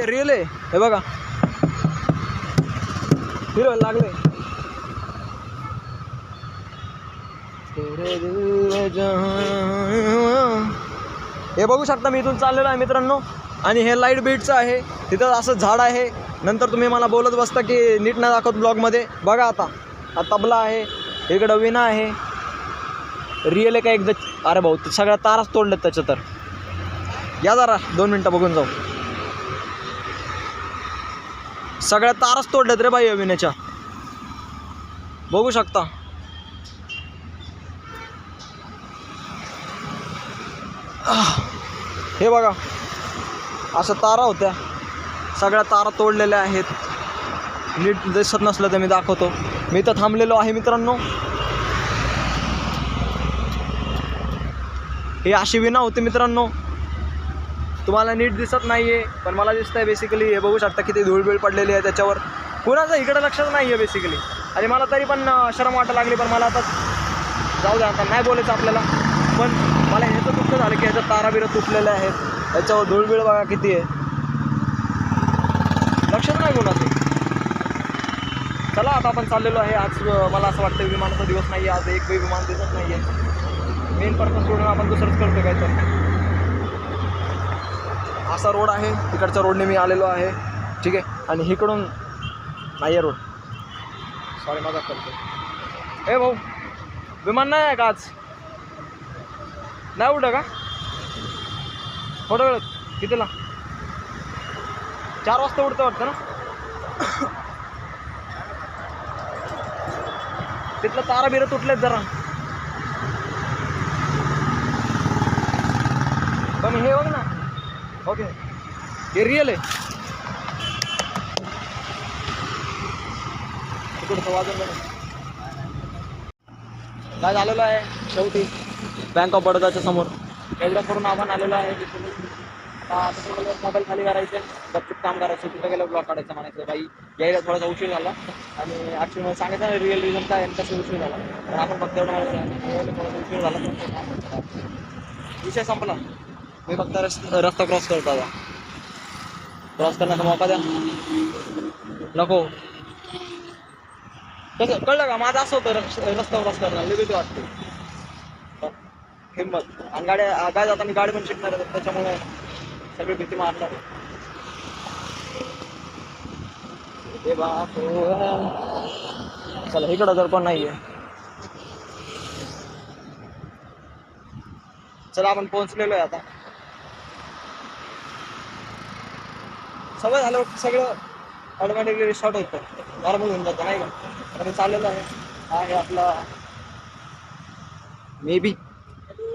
Real आहे हे बघा, हिरो लागले. हे बघू शकता मी इथून चाललेलो आहे मित्रांनो. आणि हे लाईट बीटचं आहे. तिथं असं झाड आहे. नंतर तुम्ही मला बोलत बसता की नीट नाही दाखवत ब्लॉगमध्ये. बघा आता हा तबला आहे, इकडं विणा आहे. रिअल आहे का एकदा. अरे भाऊ ते सगळ्या ताराच तोडल्यात त्याच्या. तर या जरा 2 मिनटं बघून जाऊ. सगळ्या ताराच तोडल्यात रे बाई विण्याच्या, बघू शकता. हे बघा असं तारा होत्या, सगळ्या तारा तोडलेल्या आहेत. नीट दिसत नसलं तर मी दाखवतो. मी तर थांबलेलो आहे मित्रांनो. ही अशी विना होती मित्रांनो. तुम्हाला नीट दिसत नाही आहे पण मला दिसत आहे बेसिकली. हे बघू शकता किती धूळबीळ पडलेली आहे त्याच्यावर. कुणाचं इकडं लक्षच नाही आहे बेसिकली. आणि मला तरी पण शरम वाटायला लागली. पण मला आता जाऊ द्या, आता नाही बोलायचं आपल्याला. पण मला ह्याचं दुःख झालं की ह्याच्या ताराबिरा तुटलेल्या आहेत. त्याच्यावर धूळबीळ बघा किती आहे, लक्षच नाही कोणाचं. चला आता आपण चाललेलो आहे. आज मला असं वाटतं विमानाचा दिवस नाही आहे आज. एक विमान दिसत नाही आहे. मेन पर्पज सोडून आपण दुसरंच करतो काय तर. असा रोड आहे, तिकडच्या रोडने मी आलेलो आहे. ठीक आहे. आणि इकडून नाही आहे रोड. सॉरी मजाक करतो. ए भाऊ विमान नाही आहे का आज. नाही उडं का थोडं वेळ. कितीला 4 वाजता उडतं वाटतं ना. तिथलं तारा बिरा तुटलेत जरा. पण हे बघ ना. ओके हे रिअल आहे. तिकडचं वाजून काय झालेलं आहे शेवटी बँक ऑफ बडोदाच्या समोर. एवढं करून आपण आलेलो आहे. आता मोबाईल खाली करायचे, गपचूप काम करायचं. तिथं गेलं ब्लॉग काढायचं म्हणायचं. बाई यायला थोडासा उशीर झाला. आणि ॲक्च्युली मला सांगायचं ना रिअल रिझन काय आणि कसं उशीर झाला. पण आपण फक्त एवढं म्हणायचं थोडासा उशीर झाला. विषय संपला. मी फक्त रस्ता क्रॉस करतो. आता क्रॉस करण्याचा मौका द्या. नको कसं कळलं का. माझं असं होतं रस्ता क्रॉस करणार लई भीती वाटते. हिंमत. आणि गाडी जाताना गाडी पण शिकणार आहे त्याच्यामुळे सगळी भीती मारणार. हे बाप चला इकडं जर पण नाहीये. चला आपण पोहोचलेलो आहे आता. सवय झालं सगळं ऑटोमॅटिकली शॉर्ट होतं, नॉर्मल होऊन जातं नाही का. तर चाललेलं आहे. हा आहे आपला मे बी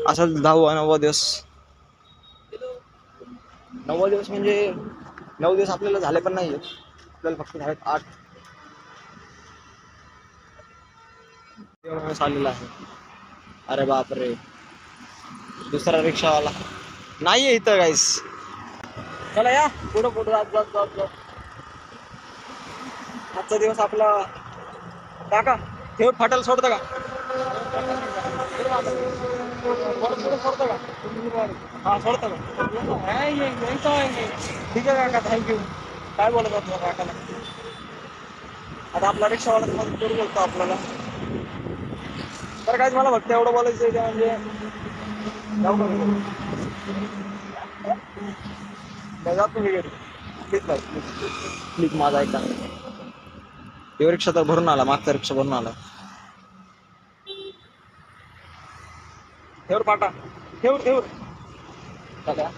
असा 10वा 9वा दिवस. 9वा दिवस म्हणजे 9 दिवस आपल्याला झाले पण नाही आहेत. आपल्याला फक्त झालेत 8 दिवस आलेला आहे. अरे बापरे दुसरा रिक्षावाला नाही आहे इथं गाईस. चला या पुढं पुढं जात. आजचा दिवस आपला काका ठेव फाटायला सोडतं का. सोडतं का हा सोडतं का. ठीक आहे काका थँक्यू. काय बोलत होता काकाला. आता आपला रिक्षावाला मदत करू बोलतो आपल्याला. तर काय मला फक्त एवढं बोलायचं आहे म्हणजे जात तुम्ही घरी प्लीज माझा ऐका. हे रिक्षा तर भरून आला, मागचा रिक्षा भरून आला. ठेवर पाटा ठेवर फाटा.